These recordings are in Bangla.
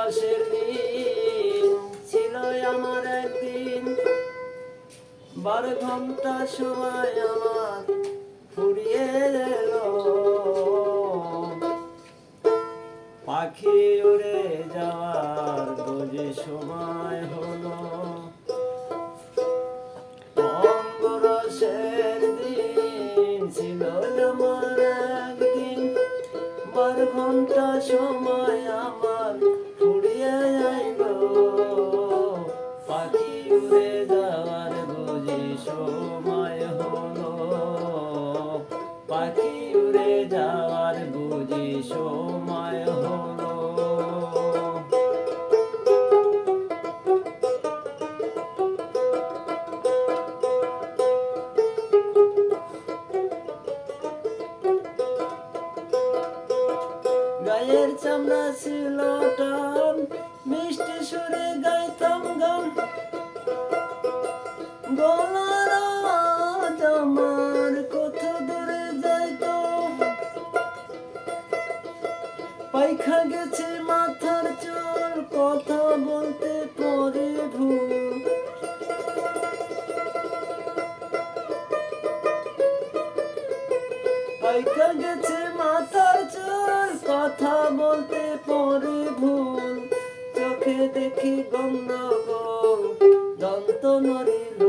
রসের দিন ছিল আমার একদিন, 12 ঘন্টা সময় আমার ফুরিয়ে গেল। পাখি উড়ে যাওয়ার বুঝি সময় হলো। অঙ্গরসের দিন ছিল আমার একদিন, 12 ঘন্টা সময় আমার ফুরিয়ে যাইল। পাখি উড়ে যাওয়ার বুঝি সময় হলো। পাখি উড়ে যাওয়ার বুঝি সময় হলো। গায়ের চামড়া ছিল টান, মিষ্টি সুরে গাইতাম গান। গলার আওয়াজ আমার কত দূরে যাইতো। পাইখা গেছে মাথার চুল, কথা বলতে পরে ভুল। পাইখা গেছে মাথার চুল, কথা বলতে পরে ভুল। চোখে দেখি গন্ডগোল, দন্ত নড়িল।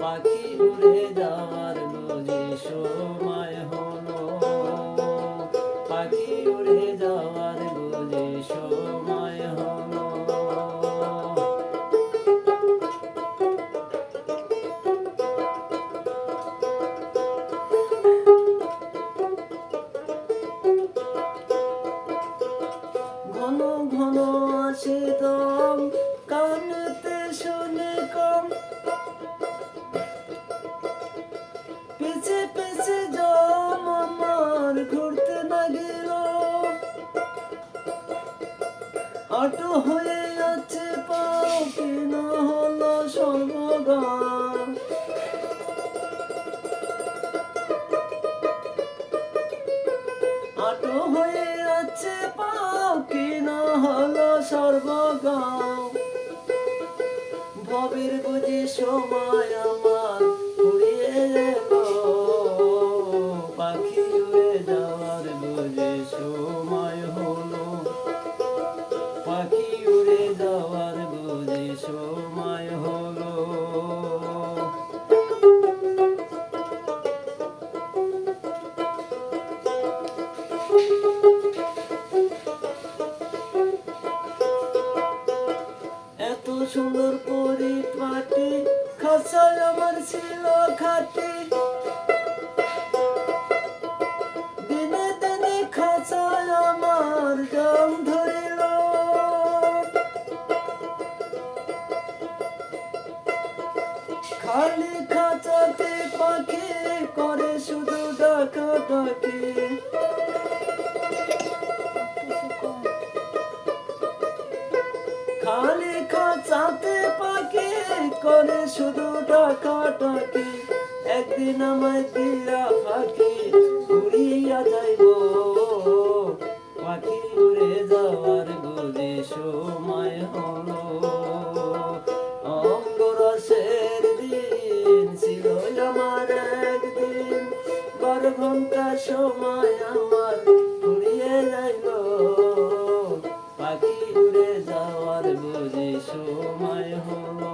পাখি উড়ে যাওয়ার বুঝি সময় হলো। পাখি উড়ে যাওয়ার বুঝি সময় হলো। ঘন ঘন আসে দম, কানেতে শুনে কম। পিছে পিছে জম আমার ঘুরতে লাগিল। আটো হয়ে যাচ্ছে পাও, কেন হলো সর্বগাম। আটো হয়ে যাচ্ছে পাও, কেন হলো সর্বগাম। ভবের বুঝি সময় আমার ফুরিয়ে গেল। পাখি উড়ে যাওয়ার বুঝি সময় হলো। পাখি উড়ে যাওয়ার বুঝি সময় হলো। এত সুন্দর পরিপাটি, খাঁচায় আমার ছিল খাটি। দিনে দিনে খাঁচায় আমার জং ধরিল। খালি খাঁচাতে পাখি করে শুধু ডাকাডাকি। খালি খাঁচাতে পাখি করে শুধু ডাকাডাকি। একদিন আমায় দিয়া পাখি উড়িয়া যাইব। পাখি উড়ে যাওয়ার বুঝি সময় হলো। অঙ্গরসের দিন ছিল আমার একদিন, 12 ঘন্টা সময় আমার ফুরিয়ে যাইল। পাখি উড়ে যাওয়ার বুঝি সময় হলো।